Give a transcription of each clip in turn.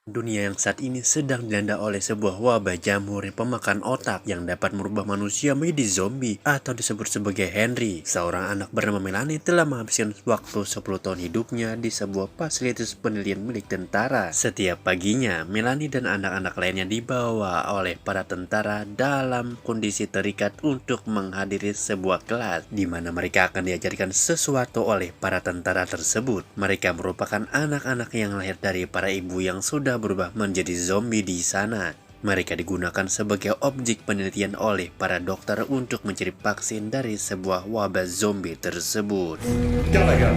Dunia yang saat ini sedang dilanda oleh sebuah wabah jamur pemakan otak yang dapat merubah manusia menjadi zombie atau disebut sebagai Henry. Seorang anak bernama Melanie telah menghabiskan waktu 10 tahun hidupnya di sebuah fasilitas penelitian milik tentara. Setiap paginya, Melanie dan anak-anak lainnya dibawa oleh para tentara dalam kondisi terikat untuk menghadiri sebuah kelas di mana mereka akan diajarkan sesuatu oleh para tentara tersebut. Mereka merupakan anak-anak yang lahir dari para ibu yang sudah berubah menjadi zombie di sana. Mereka digunakan sebagai objek penelitian oleh para dokter untuk mencari vaksin dari sebuah wabah zombie tersebut. Gallagher,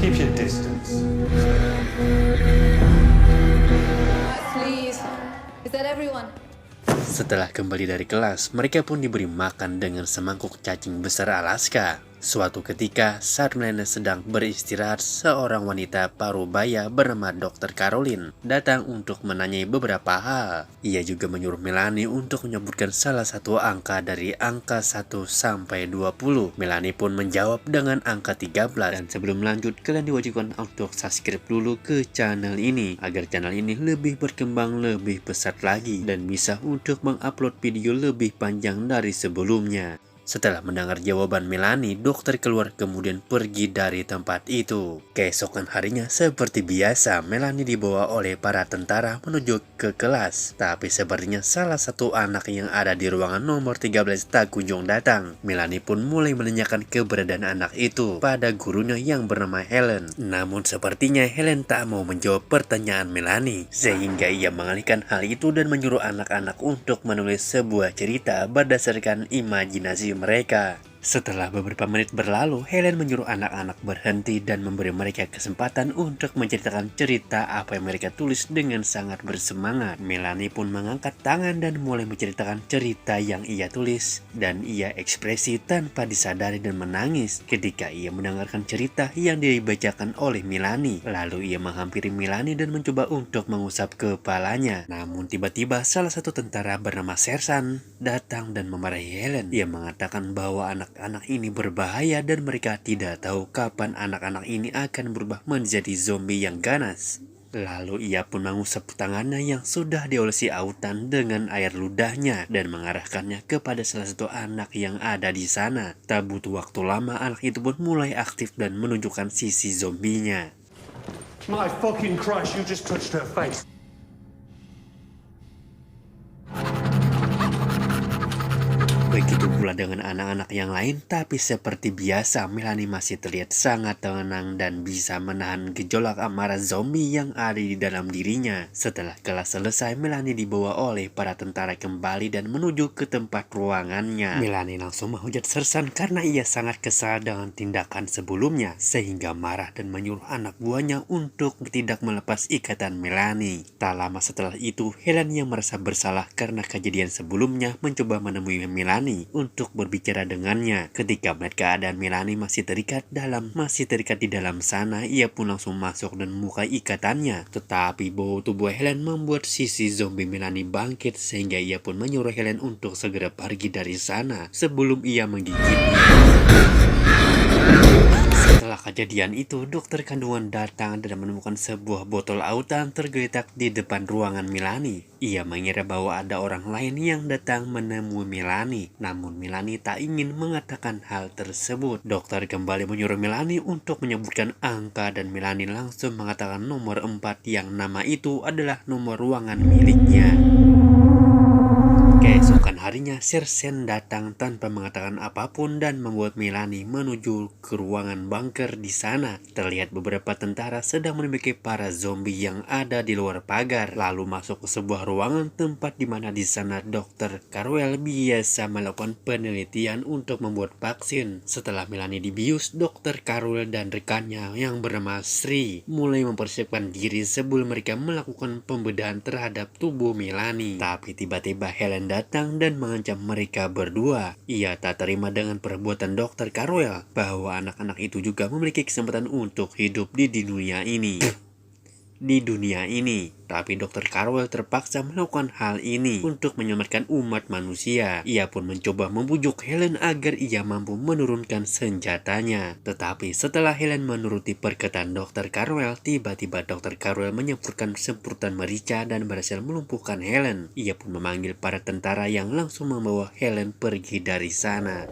keep your distance. Please. Is that everyone? Setelah kembali dari kelas, mereka pun diberi makan dengan semangkuk cacing besar Alaska. Suatu ketika, saat Melanie sedang beristirahat, seorang wanita parubaya bernama Dr. Caroline datang untuk menanyai beberapa hal. Ia juga menyuruh Melanie untuk menyebutkan salah satu angka dari angka 1 sampai 20. Melanie pun menjawab dengan angka 13. Dan sebelum lanjut, kalian diwajibkan untuk subscribe dulu ke channel ini agar channel ini lebih berkembang lebih pesat lagi dan bisa untuk mengupload video lebih panjang dari sebelumnya. Setelah mendengar jawaban Melanie, dokter keluar kemudian pergi dari tempat itu. Keesokan harinya, seperti biasa, Melanie dibawa oleh para tentara menuju ke kelas. Tapi sepertinya salah satu anak yang ada di ruangan nomor 13 tak kunjung datang. Melanie pun mulai menanyakan keberadaan anak itu pada gurunya yang bernama Helen. Namun sepertinya Helen tak mau menjawab pertanyaan Melanie, sehingga ia mengalihkan hal itu dan menyuruh anak-anak untuk menulis sebuah cerita berdasarkan imajinasi mereka. Setelah beberapa menit berlalu, Helen menyuruh anak-anak berhenti dan memberi mereka kesempatan untuk menceritakan cerita apa yang mereka tulis dengan sangat bersemangat. Melanie pun mengangkat tangan dan mulai menceritakan cerita yang ia tulis, dan ia ekspresi tanpa disadari dan menangis ketika ia mendengarkan cerita yang dibacakan oleh Melanie. Lalu ia menghampiri Melanie dan mencoba untuk mengusap kepalanya. Namun tiba-tiba salah satu tentara bernama Sersan datang dan memarahi Helen. Ia mengatakan bahwa anak-anak ini berbahaya dan mereka tidak tahu kapan anak-anak ini akan berubah menjadi zombie yang ganas. Lalu ia pun mengusap tangannya yang sudah diolesi autan dengan air ludahnya dan mengarahkannya kepada salah satu anak yang ada di sana. Tak butuh waktu lama, anak itu pun mulai aktif dan menunjukkan sisi zombinya. My fucking Christ, you just touched her face. Begitu pula dengan anak-anak yang lain, tapi seperti biasa Melanie masih terlihat sangat tenang dan bisa menahan gejolak amarah zombie yang ada di dalam dirinya. Setelah kelas selesai, Melanie dibawa oleh para tentara kembali dan menuju ke tempat ruangannya. Melanie langsung menghujat Sersan karena ia sangat kesal dengan tindakan sebelumnya, sehingga marah dan menyuruh anak buahnya untuk tidak melepas ikatan Melanie. Tak lama setelah itu, Helen yang merasa bersalah karena kejadian sebelumnya mencoba menemui Melanie untuk berbicara dengannya. Ketika melihat keadaan Melanie masih terikat di dalam sana, ia pun langsung masuk dan membuka ikatannya. Tetapi bau tubuh Helen membuat sisi zombie Melanie bangkit, sehingga ia pun menyuruh Helen untuk segera pergi dari sana sebelum ia menggigitnya. Setelah kejadian itu, dokter kandungan datang dan menemukan sebuah botol autan tergeletak di depan ruangan Melanie. Ia mengira bahwa ada orang lain yang datang menemui Melanie, namun Melanie tak ingin mengatakan hal tersebut. Dokter kembali menyuruh Melanie untuk menyebutkan angka dan Melanie langsung mengatakan nomor 4 yang nama itu adalah nomor ruangan miliknya. Keesokan harinya, Sersen datang tanpa mengatakan apapun dan membuat Melanie menuju ke ruangan bunker di sana. Terlihat beberapa tentara sedang menembaki para zombie yang ada di luar pagar, lalu masuk ke sebuah ruangan tempat di mana di sana Dr. Carwell biasa melakukan penelitian untuk membuat vaksin. Setelah Melanie dibius, Dr. Carwell dan rekannya yang bernama Sri mulai mempersiapkan diri sebelum mereka melakukan pembedahan terhadap tubuh Melanie. Tapi tiba-tiba Helen datang dan mengancam mereka berdua. Ia tak terima dengan perbuatan Dr. Carwell bahwa anak-anak itu juga memiliki kesempatan untuk hidup di dunia ini. di dunia ini. Tapi Dr. Carwell terpaksa melakukan hal ini untuk menyelamatkan umat manusia. Ia pun mencoba membujuk Helen agar ia mampu menurunkan senjatanya. Tetapi setelah Helen menuruti perkataan Dr. Carwell, tiba-tiba Dr. Carwell menyemprotkan semprotan merica dan berhasil melumpuhkan Helen. Ia pun memanggil para tentara yang langsung membawa Helen pergi dari sana.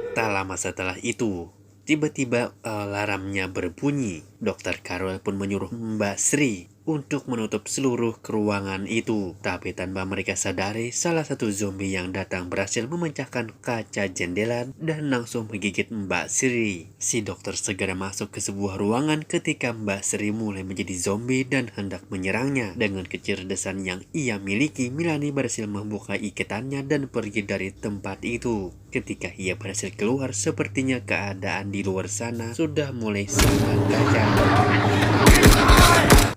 Tak lama setelah itu, tiba-tiba alarmnya berbunyi. Dr. Carwell pun menyuruh Mbak Sri untuk menutup seluruh ruangan itu. Tapi tanpa mereka sadari, salah satu zombie yang datang berhasil memecahkan kaca jendela dan langsung menggigit Mbak Sri. Si dokter segera masuk ke sebuah ruangan ketika Mbak Sri mulai menjadi zombie dan hendak menyerangnya. Dengan kecerdasan yang ia miliki, Melanie berhasil membuka ikatannya dan pergi dari tempat itu. Ketika ia berhasil keluar, sepertinya keadaan di luar sana sudah mulai sangat kacau.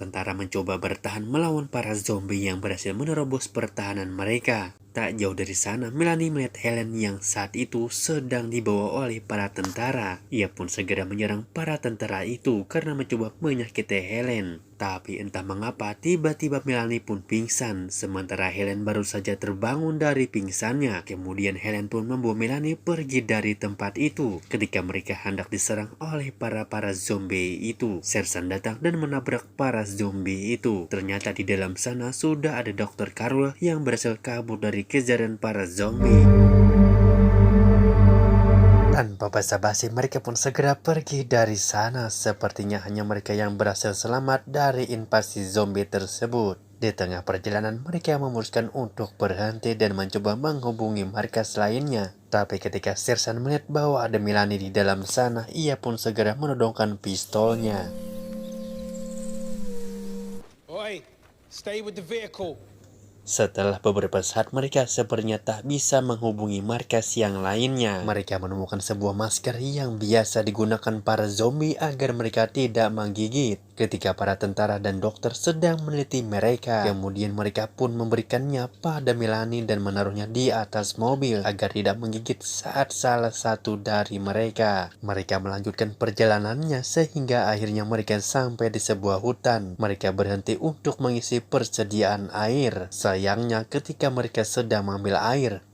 Tentara mencoba bertahan melawan para zombie yang berhasil menerobos pertahanan mereka. Tak jauh dari sana, Melanie melihat Helen yang saat itu sedang dibawa oleh para tentara. Ia pun segera menyerang para tentara itu karena mencoba menyakiti Helen. Tapi entah mengapa, tiba-tiba Melanie pun pingsan, sementara Helen baru saja terbangun dari pingsannya. Kemudian Helen pun membawa Melanie pergi dari tempat itu. Ketika mereka hendak diserang oleh para zombie itu, Sersan datang dan menabrak para zombie itu. Ternyata di dalam sana sudah ada Dr. Carwell yang berhasil kabur dari kejaran para zombie. Tanpa basa-basi, mereka pun segera pergi dari sana. Sepertinya hanya mereka yang berhasil selamat dari invasi zombie tersebut. Di tengah perjalanan, mereka memutuskan untuk berhenti dan mencoba menghubungi markas lainnya. Tapi ketika Sersan melihat bahwa ada Melanie di dalam sana, ia pun segera menodongkan pistolnya. Oi, stay with the vehicle. Setelah beberapa saat, mereka sepertinya tak bisa menghubungi markas yang lainnya. Mereka menemukan sebuah masker yang biasa digunakan para zombie agar mereka tidak menggigit. Ketika para tentara dan dokter sedang meneliti mereka, kemudian mereka pun memberikannya pada Melanie dan menaruhnya di atas mobil agar tidak menggigit saat salah satu dari mereka. Mereka melanjutkan perjalanannya sehingga akhirnya mereka sampai di sebuah hutan. Mereka berhenti untuk mengisi persediaan air. Sayangnya ketika mereka sedang mengambil air,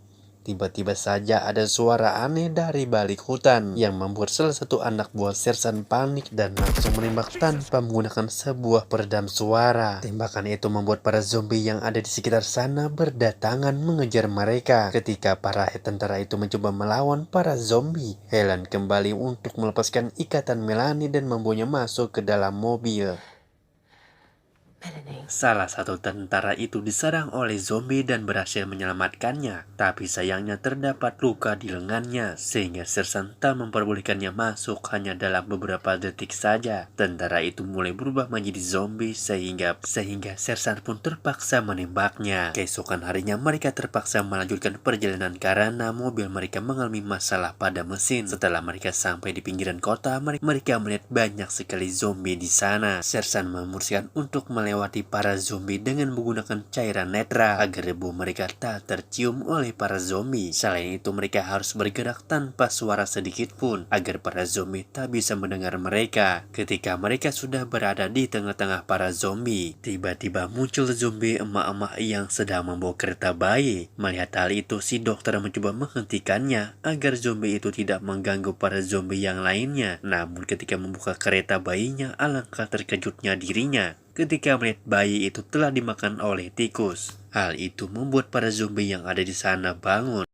tiba-tiba saja ada suara aneh dari balik hutan yang membuat salah satu anak buah Sersan panik dan langsung menembak tanpa menggunakan sebuah peredam suara. Tembakan itu membuat para zombie yang ada di sekitar sana berdatangan mengejar mereka. Ketika para tentara itu mencoba melawan para zombie, Helen kembali untuk melepaskan ikatan Melanie dan membawanya masuk ke dalam mobil. Salah satu tentara itu diserang oleh zombie dan berhasil menyelamatkannya, tapi sayangnya terdapat luka di lengannya, sehingga Sersan tak memperbolehkannya masuk hanya dalam beberapa detik saja. Tentara itu mulai berubah menjadi zombie sehingga Sersan pun terpaksa menembaknya. Keesokan harinya mereka terpaksa melanjutkan perjalanan karena mobil mereka mengalami masalah pada mesin. Setelah mereka sampai di pinggiran kota, mereka melihat banyak sekali zombie di sana. Sersan memutuskan untuk melewati para zombie dengan menggunakan cairan netral agar debu mereka tak tercium oleh para zombie. Selain itu, mereka harus bergerak tanpa suara sedikit pun agar para zombie tak bisa mendengar mereka. Ketika mereka sudah berada di tengah-tengah para zombie, tiba-tiba muncul zombie emak-emak yang sedang membawa kereta bayi. Melihat hal itu, si dokter mencoba menghentikannya agar zombie itu tidak mengganggu para zombie yang lainnya. Namun ketika membuka kereta bayinya, alangkah terkejutnya dirinya ketika melihat bayi itu telah dimakan oleh tikus. Hal itu membuat para zombie yang ada di sana bangun.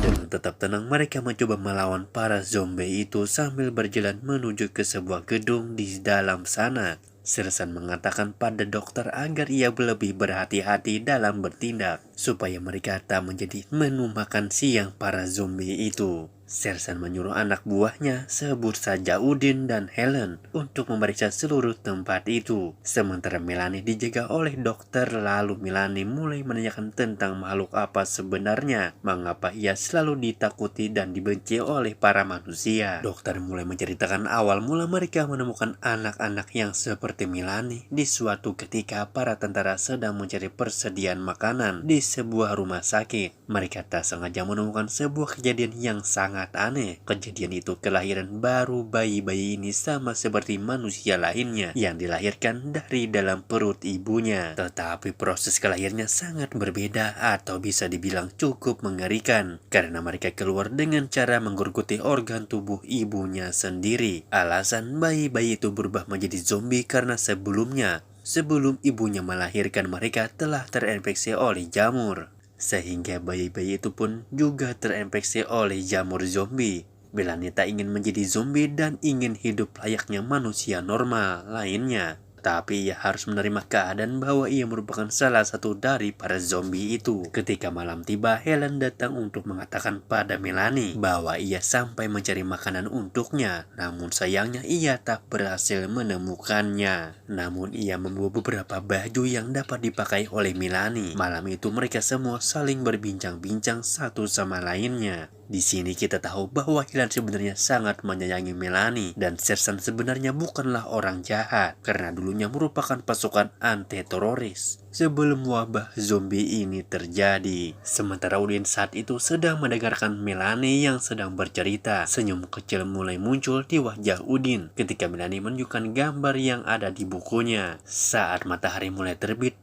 Dengan tetap tenang, mereka mencoba melawan para zombie itu sambil berjalan menuju ke sebuah gedung di dalam sana. Sersan mengatakan pada dokter agar ia lebih berhati-hati dalam bertindak, supaya mereka tak menjadi menu makan siang para zombie itu. Sersan menyuruh anak buahnya, sebut saja Udin dan Helen, untuk memeriksa seluruh tempat itu. Sementara Melanie dijaga oleh dokter, lalu Melanie mulai menanyakan tentang makhluk apa sebenarnya, mengapa ia selalu ditakuti dan dibenci oleh para manusia. Dokter mulai menceritakan awal mula mereka menemukan anak-anak yang seperti Melanie di suatu ketika para tentara sedang mencari persediaan makanan di sebuah rumah sakit. Mereka tak sengaja menemukan sebuah kejadian yang sangat aneh. Kejadian itu kelahiran baru bayi-bayi ini sama seperti manusia lainnya yang dilahirkan dari dalam perut ibunya. Tetapi proses kelahirnya sangat berbeda atau bisa dibilang cukup mengerikan karena mereka keluar dengan cara menggerogoti organ tubuh ibunya sendiri. Alasan bayi-bayi itu berubah menjadi zombie karena sebelum ibunya melahirkan mereka telah terinfeksi oleh jamur. Sehingga bayi-bayi itu pun juga terinfeksi oleh jamur zombie. Melanie tak ingin menjadi zombie dan ingin hidup layaknya manusia normal lainnya. Tapi ia harus menerima keadaan bahwa ia merupakan salah satu dari para zombie itu. Ketika malam tiba, Helen datang untuk mengatakan pada Melanie bahwa ia sampai mencari makanan untuknya. Namun sayangnya ia tak berhasil menemukannya. Namun ia membawa beberapa baju yang dapat dipakai oleh Melanie. Malam itu mereka semua saling berbincang-bincang satu sama lainnya. Di sini kita tahu bahwa Helen sebenarnya sangat menyayangi Melanie dan Sersan sebenarnya bukanlah orang jahat karena dulunya merupakan pasukan anti-teroris sebelum wabah zombie ini terjadi. Sementara Udin saat itu sedang mendengarkan Melanie yang sedang bercerita. Senyum kecil mulai muncul di wajah Udin ketika Melanie menunjukkan gambar yang ada di bukunya. Saat matahari mulai terbit,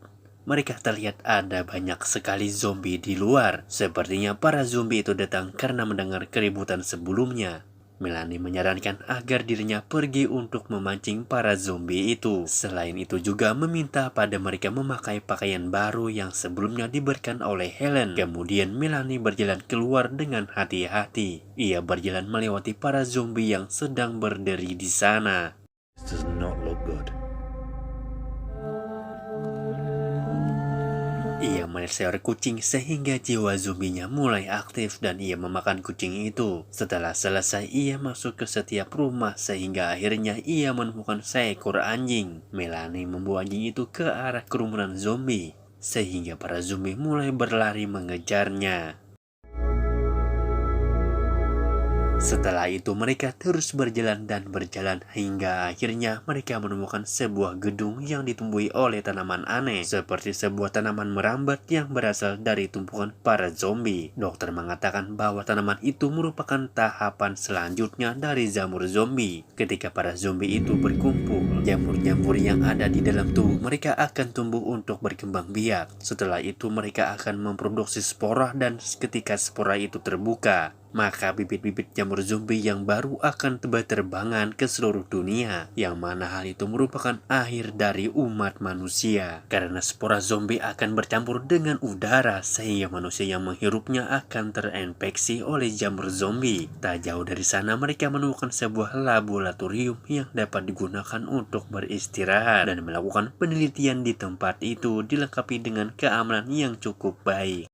mereka terlihat ada banyak sekali zombie di luar. Sepertinya para zombie itu datang karena mendengar keributan sebelumnya. Melanie menyarankan agar dirinya pergi untuk memancing para zombie itu. Selain itu juga meminta pada mereka memakai pakaian baru yang sebelumnya diberikan oleh Helen. Kemudian Melanie berjalan keluar dengan hati-hati. Ia berjalan melewati para zombie yang sedang berdiri di sana. This does not look good. Ia melihat kucing sehingga jiwa zombinya mulai aktif dan ia memakan kucing itu. Setelah selesai, ia masuk ke setiap rumah sehingga akhirnya ia menemukan seekor anjing. Melanie membawa anjing itu ke arah kerumunan zombie sehingga para zombie mulai berlari mengejarnya. Setelah itu mereka terus berjalan dan berjalan hingga akhirnya mereka menemukan sebuah gedung yang ditumbuhi oleh tanaman aneh seperti sebuah tanaman merambat yang berasal dari tumpukan para zombie. Dokter mengatakan bahwa tanaman itu merupakan tahapan selanjutnya dari jamur zombie. Ketika para zombie itu berkumpul, jamur-jamur yang ada di dalam tubuh mereka akan tumbuh untuk berkembang biak. Setelah itu mereka akan memproduksi spora dan ketika spora itu terbuka, maka bibit-bibit jamur zombie yang baru akan berterbangan ke seluruh dunia, yang mana hal itu merupakan akhir dari umat manusia. Karena spora zombie akan bercampur dengan udara sehingga manusia yang menghirupnya akan terinfeksi oleh jamur zombie. Tak jauh dari sana mereka menemukan sebuah laboratorium yang dapat digunakan untuk beristirahat dan melakukan penelitian di tempat itu dilengkapi dengan keamanan yang cukup baik.